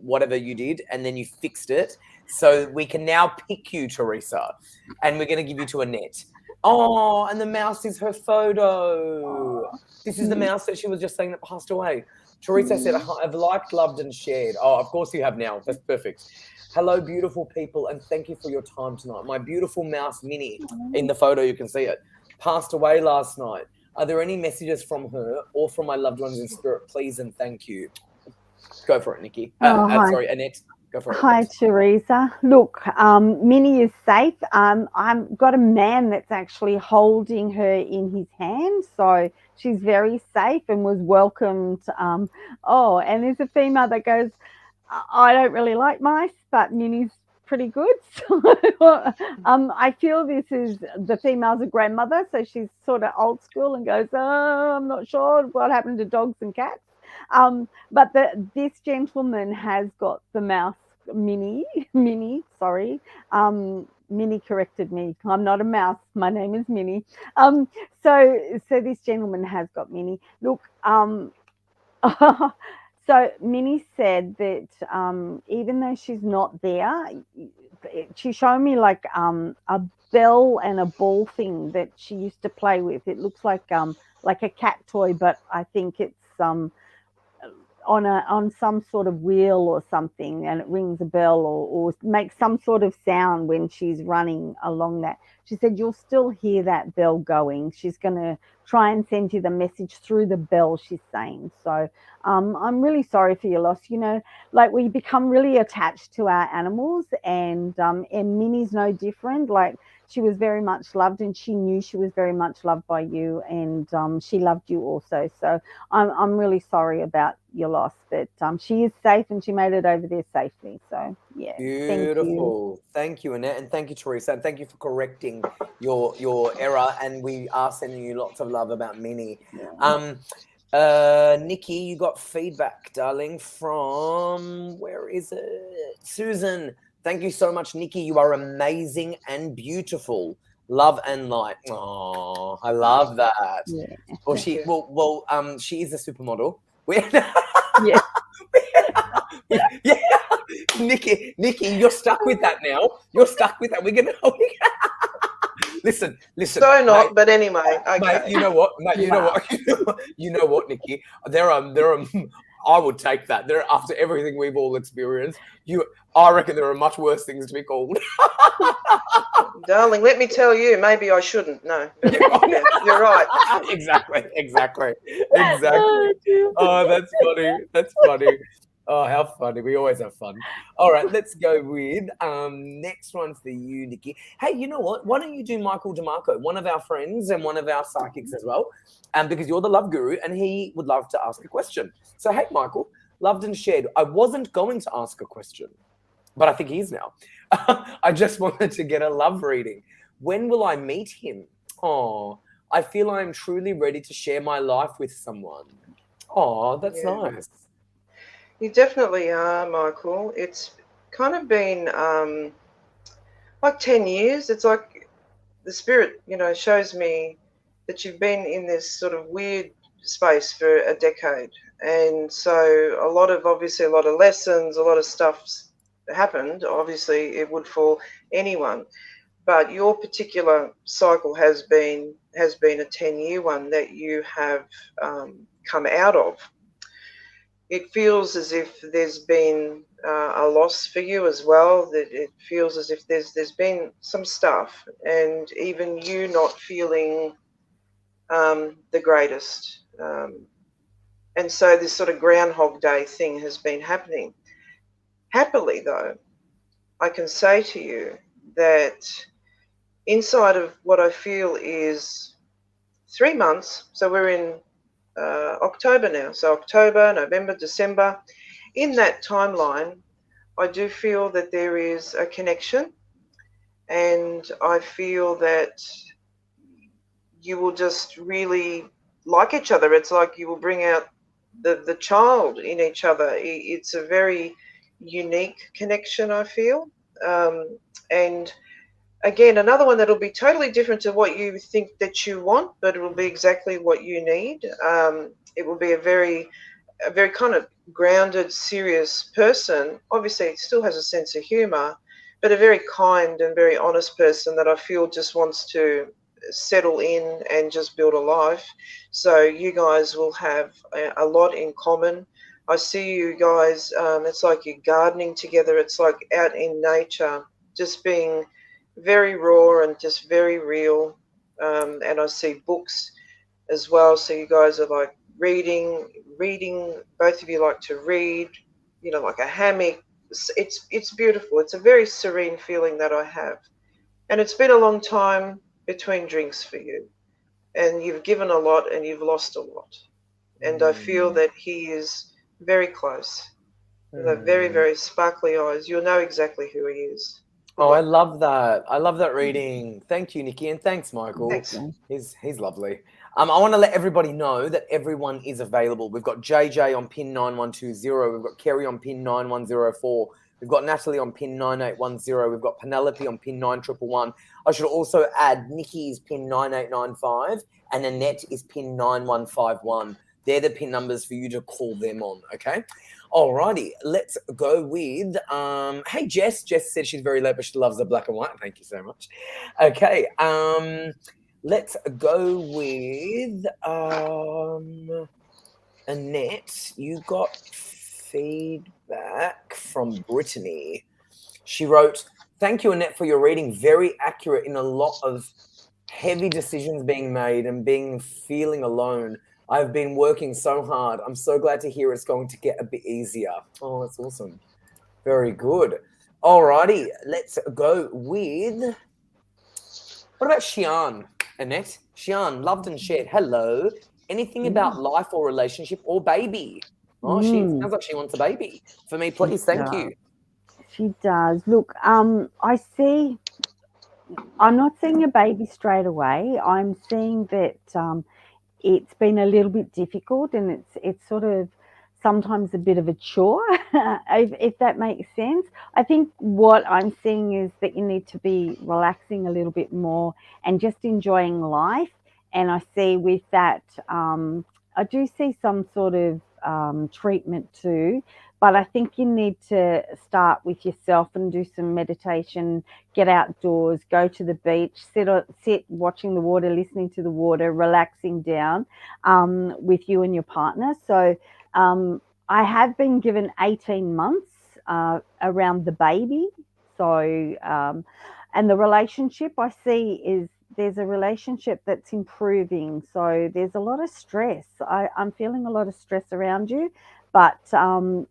whatever you did, and then you fixed it. So we can now pick you, Teresa, and we're going to give you to Annette. Oh, and the mouse is her photo. This is the mouse that she was just saying that passed away. Teresa said, I've liked, loved, and shared. Oh, of course you have now. That's perfect. Hello, beautiful people, and thank you for your time tonight. My beautiful mouse, Minnie, in the photo, you can see it, passed away last night. Are there any messages from her or from my loved ones in spirit? Please and thank you. Go for it, Niki. Sorry, Annette. Go for it. Hi, Annette. Teresa. Look, Minnie is safe. I've got a man that's actually holding her in his hand, so she's very safe and was welcomed. And there's a female that goes, I don't really like mice, but Minnie's pretty good. So, I feel this is the female's a grandmother, so she's sort of old school and goes, "Oh, I'm not sure what happened to dogs and cats." But this gentleman has got the mouse Minnie. Minnie, sorry. Minnie corrected me. I'm not a mouse. My name is Minnie. So this gentleman has got Minnie. Look, so Minnie said that even though she's not there, she showed me like a bell and a ball thing that she used to play with. It looks like a cat toy, but I think it's on some sort of wheel or something, and it rings a bell or makes some sort of sound when she's running along that. She said you'll still hear that bell going. She's going to try and send you the message through the bell, she's saying. So I'm really sorry for your loss. You know, like we become really attached to our animals, and Minnie's no different. Like she was very much loved, and she knew she was very much loved by you, and she loved you also. So I'm really sorry about your loss, but she is safe and she made it over there safely. So yeah, Beautiful. Thank you, Annette, and thank you, Teresa, and thank you for correcting your error. And we are sending you lots of love about Minnie. Niki, you got feedback, darling, from where is it? Susan. Thank you so much, Niki. You are amazing and beautiful. Love and light. Oh, I love that. Yeah. Well, she is a supermodel. Yeah. Yeah, Niki, you're stuck with that now. You're stuck with that. We're gonna listen. So not, mate, but anyway, okay. Mate, you know what, mate? You know what, Niki? There are. I would take that. There, after everything we've all experienced, I reckon there are much worse things to be called. Darling, let me tell you, maybe I shouldn't. No, Yeah, you're right. Exactly. Oh, that's funny. Oh, how funny. We always have fun. All right, let's go with next one for you, Niki. Hey, you know what? Why don't you do Michael DeMarco, one of our friends and one of our psychics as well, because you're the love guru and he would love to ask a question. So, hey, Michael, loved and shared. I wasn't going to ask a question, but I think he is now. I just wanted to get a love reading. When will I meet him? Oh, I feel I am truly ready to share my life with someone. Oh, that's nice. You definitely are, Michael. It's kind of been like 10 years. It's like the spirit, shows me that you've been in this sort of weird space for a decade. And so obviously a lot of lessons, a lot of stuff's happened. Obviously it would for anyone. But your particular cycle has been a 10-year one that you have come out of. It feels as if there's been a loss for you as well. That it feels as if there's been some stuff, and even you not feeling the greatest. And so this sort of Groundhog Day thing has been happening. Happily, though, I can say to you that inside of what I feel is 3 months, so we're in October now, so October, November, December. In that timeline, I do feel that there is a connection, and I feel that you will just really like each other. It's like you will bring out the child in each other. It's a very unique connection, I feel. And again, another one that'll be totally different to what you think that you want, but it will be exactly what you need. It will be a very kind of grounded, serious person. Obviously, it still has a sense of humour, but a very kind and very honest person that I feel just wants to settle in and just build a life. So you guys will have a lot in common. I see you guys, it's like you're gardening together. It's like out in nature, just being very raw and just very real. And I see books as well. So you guys are like reading. Both of you like to read, like a hammock. It's beautiful. It's a very serene feeling that I have. And it's been a long time between drinks for you. And you've given a lot and you've lost a lot. And I feel that he is very close. The very, very sparkly eyes. You'll know exactly who he is. Oh, I love that. I love that reading. Thank you, Niki, and thanks, Michael. Thanks. He's lovely. I want to let everybody know that everyone is available. We've got JJ on pin 9120. We've got Kerry on pin 9104. We've got Natalie on pin 9810. We've got Penelope on pin 9111. I should also add Nikki's pin 9895 and Annette is pin 9151. They're the pin numbers for you to call them on, okay? Alrighty, let's go with hey Jess. Jess said she's very late, but she loves the black and white. Thank you so much. Okay, let's go with Annette. You got feedback from Brittany. She wrote, "Thank you, Annette, for your reading. Very accurate in a lot of heavy decisions being made and feeling alone. I've been working so hard. I'm so glad to hear it's going to get a bit easier." Oh, that's awesome. Very good. Alrighty, let's go with, what about Xian, Annette? Xian, loved and shared. Hello. Anything about life or relationship or baby? Oh, she sounds like she wants a baby. For me, please. Thank you. She does. Look, I'm not seeing a baby straight away. I'm seeing that it's been a little bit difficult, and it's sort of sometimes a bit of a chore, if that makes sense. I think what I'm seeing is that you need to be relaxing a little bit more and just enjoying life. And I see with that, I do see some sort of treatment too, but I think you need to start with yourself and do some meditation, get outdoors, go to the beach, sit watching the water, listening to the water, relaxing down with you and your partner. So I have been given 18 months around the baby. So, and the relationship I see is there's a relationship that's improving. So there's a lot of stress. I'm feeling a lot of stress around you. But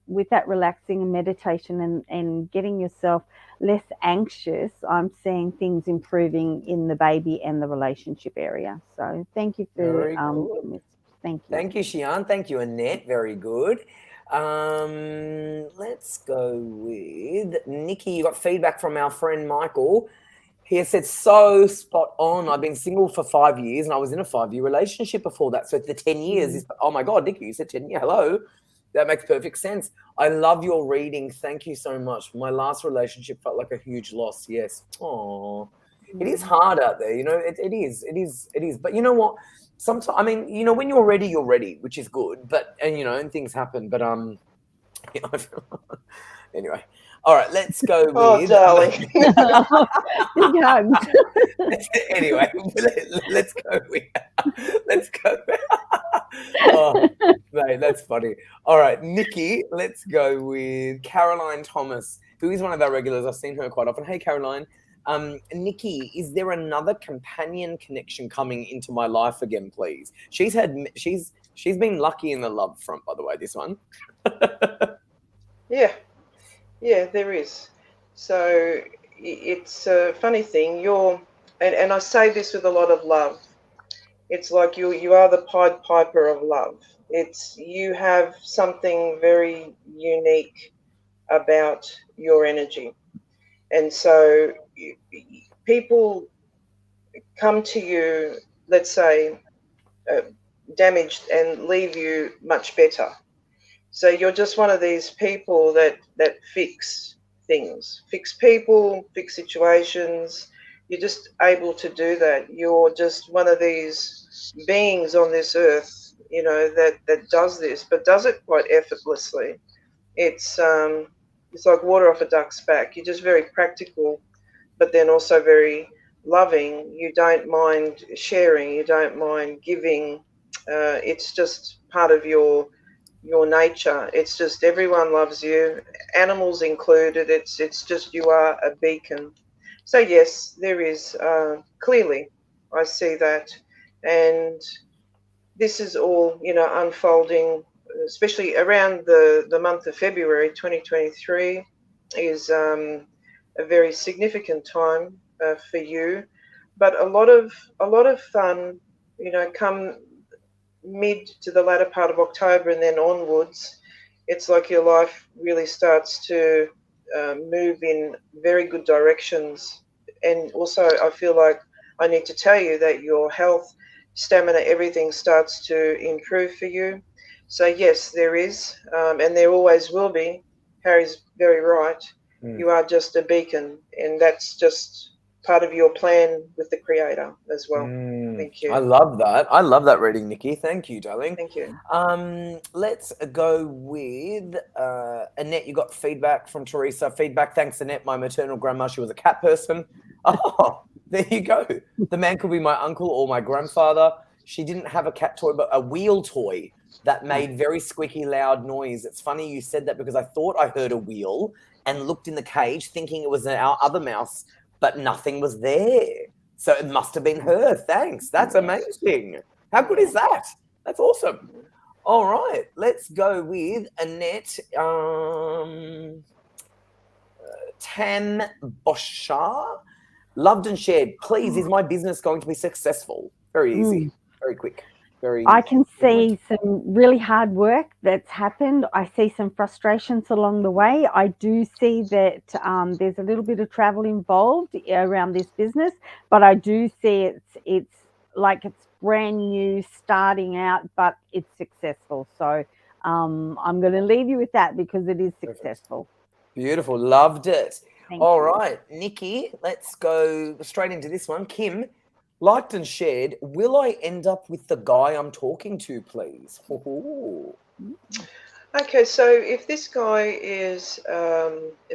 with that relaxing and meditation and getting yourself less anxious, I'm seeing things improving in the baby and the relationship area. So thank you for thank you. Thank you, Xian. Thank you, Annette. Very good. Let's go with Nikki. You got feedback from our friend Michael. He has said, so spot on. I've been single for 5 years and I was in a 5-year relationship before that. So the 10 years is, oh my God, Nikki, you said 10 years. Hello. That makes perfect sense. I love your reading. Thank you so much. My last relationship felt like a huge loss. Yes. Oh, it is hard out there. You know, it is. But you know what? Sometimes, I mean, you know, when you're ready, which is good. But, and you know, and things happen. But, you know, anyway. All right, let's go with. Oh, darling. Anyway, let's go with. Oh, mate, that's funny. All right, Nikki, let's go with Caroline Thomas, who is one of our regulars. I've seen her quite often. Hey, Caroline. Nikki, is there another companion connection coming into my life again, please? She's been lucky in the love front, by the way, this one. Yeah, there is. So it's a funny thing. And I say this with a lot of love. It's like you are the Pied Piper of love. You have something very unique about your energy. And so people come to you, let's say, damaged and leave you much better. So you're just one of these people that fix things, fix people, fix situations. You're just able to do that. You're just one of these beings on this earth, you know, that does this, but does it quite effortlessly. It's like water off a duck's back. You're just very practical, but then also very loving. You don't mind sharing. You don't mind giving. It's just part of your nature. It's just everyone loves you, animals included. It's just you are a beacon. So yes, there is clearly I see that, and this is all, you know, unfolding, especially around the month of February 2023 is a very significant time for you, but a lot of fun, you know, come mid to the latter part of October and then onwards. it's like your life really starts to move in very good directions. And also, I feel like I need to tell you that your health, stamina, everything starts to improve for you. So, yes, there is, and there always will be. Harry's very right. You are just a beacon, and that's just part of your plan with the Creator as well. Thank you. I love that. I love that reading, Nikki. Thank you, darling. Thank you. Let's go with Annette. You got feedback from Teresa. Feedback. Thanks, Annette. My maternal grandma, she was a cat person. Oh, there you go. The man could be my uncle or my grandfather. She didn't have a cat toy, but a wheel toy that made very squeaky, loud noise. It's funny you said that because I thought I heard a wheel and looked in the cage thinking it was our other mouse, but nothing was there. So it must have been her. Thanks. That's amazing. How good is that? That's awesome. All right. Let's go with Annette Tan Bosha. Loved and shared. Please, is my business going to be successful? Very easy. Very quick. I can see some really hard work that's happened. I see some frustrations along the way. I do see that there's a little bit of travel involved around this business, but I do see it's like it's brand new, starting out, but it's successful. So I'm going to leave you with that because it is successful. Beautiful. Loved it. Thank All you. right, Nikki, let's go straight into this one. Kim, liked and shared. Will I end up with the guy I'm talking to, please? Ooh. Okay, so if this guy is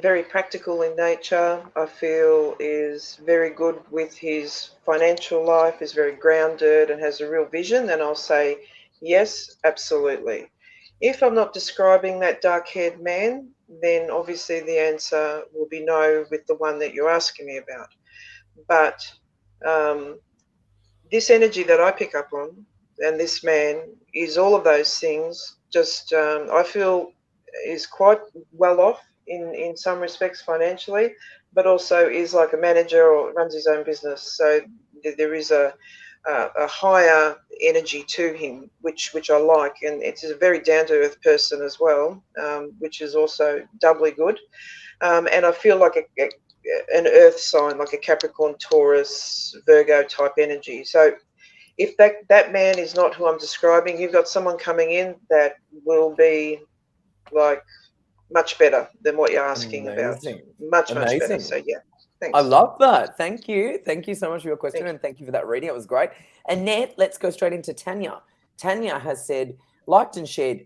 very practical in nature, I feel is very good with his financial life, is very grounded and has a real vision, then I'll say yes, absolutely. If I'm not describing that dark-haired man, then obviously the answer will be no with the one that you're asking me about. But this energy that I pick up on and this man is all of those things. Just I feel is quite well off in some respects financially, but also is like a manager or runs his own business. So there is a higher energy to him, which I like, and it's a very down to earth person as well, which is also doubly good. And I feel like an earth sign, like a Capricorn, Taurus, Virgo type energy. So if that man is not who I'm describing, you've got someone coming in that will be like much better than what you're asking about. Much better. So yeah, thanks. I love that. Thank you. Thank you so much for your question, and thank you for that reading. It was great. Annette, let's go straight into Tanya. Tanya has said, liked and shared,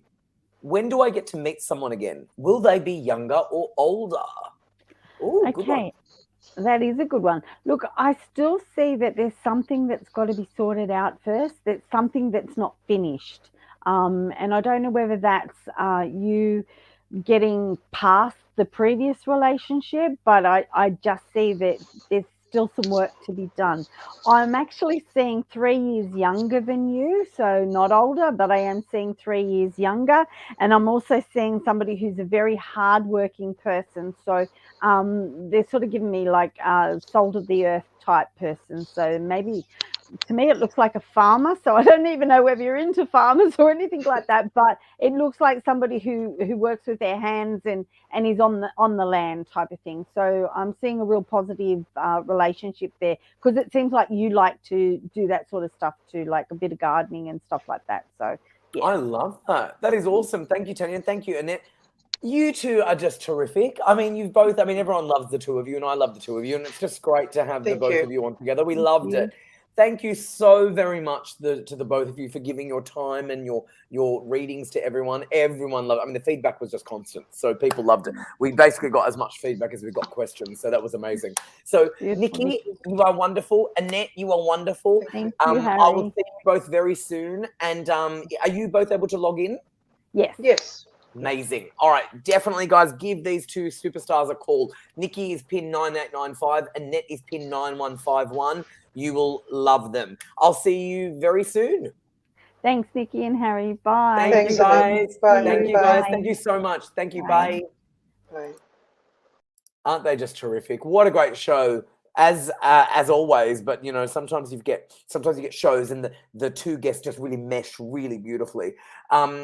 when do I get to meet someone again? Will they be younger or older? Ooh, good one. That is a good one. Look, I still see that there's something that's got to be sorted out first. That's something that's not finished. And I don't know whether that's you getting past the previous relationship, but I just see that there's still some work to be done. I'm actually seeing 3 years younger than you, so not older, but I am seeing 3 years younger. And I'm also seeing somebody who's a very hardworking person. So they're sort of giving me like a salt of the earth type person. So maybe to me it looks like a farmer. So I don't even know whether you're into farmers or anything like that, but it looks like somebody who works with their hands and is on the land type of thing. So I'm seeing a real positive relationship there, because it seems like you like to do that sort of stuff too, like a bit of gardening and stuff like that. So yeah. I love that. That is awesome. Thank you, Tanya, and thank you, Annette. You two are just terrific. I mean, you've both, I mean, everyone loves the two of you, and I love the two of you, and it's just great to have the both of you on together. We loved it. Thank you so very much to the both of you for giving your time and your readings to everyone. Everyone loved it. I mean, the feedback was just constant, so people loved it. We basically got as much feedback as we got questions, so that was amazing. So, Nikki, you are wonderful. Annette, you are wonderful. Thank you, Harry. I will see you both very soon. And are you both able to log in? Yes. Yes. Amazing. All right. Definitely, guys, give these two superstars a call. Nikki is pin 9895. Annette is pin 9151. You will love them. I'll see you very soon. Thanks, Nikki and Harry. Bye. Thank you, guys. Bye. Thank you, guys. Thank you so much. Thank you. Bye. Bye. Aren't they just terrific? What a great show. As always, but you know, sometimes you get shows and the two guests just really mesh really beautifully.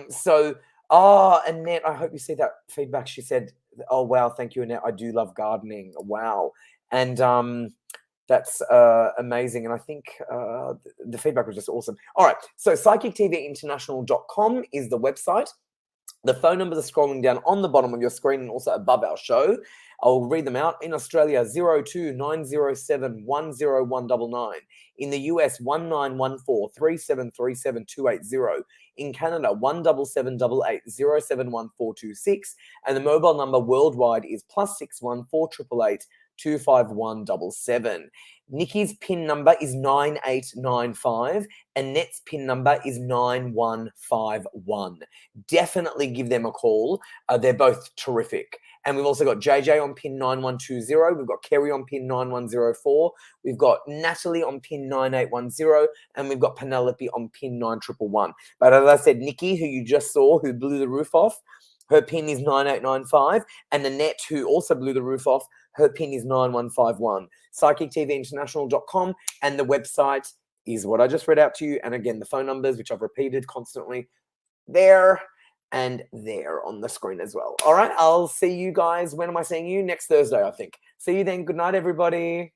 So Oh, Annette, I hope you see that feedback. She said, "Oh wow, thank you, Annette. I do love gardening. Wow." And that's amazing. And I think the feedback was just awesome. All right. So psychictvinternational.com is the website. The phone numbers are scrolling down on the bottom of your screen and also above our show. I'll read them out. In Australia, 02-907-10199. In the US, 1914-3737-280. In Canada, 17788-071426. And the mobile number worldwide is +61 4888 25177. Niki's PIN number is 9895. Annette's PIN number is 9151. Definitely give them a call. They're both terrific. And we've also got JJ on PIN 9120. We've got Kerry on PIN 9104. We've got Natalie on PIN 9810. And we've got Penelope on PIN 9111. But as I said, Niki, who you just saw, who blew the roof off, her PIN is 9895. And Annette, who also blew the roof off, her PIN is 9151. PsychicTVInternational.com, and the website is what I just read out to you. And again, the phone numbers, which I've repeated constantly, there and there on the screen as well. All right, I'll see you guys. When am I seeing you? Next Thursday, I think. See you then. Good night, everybody.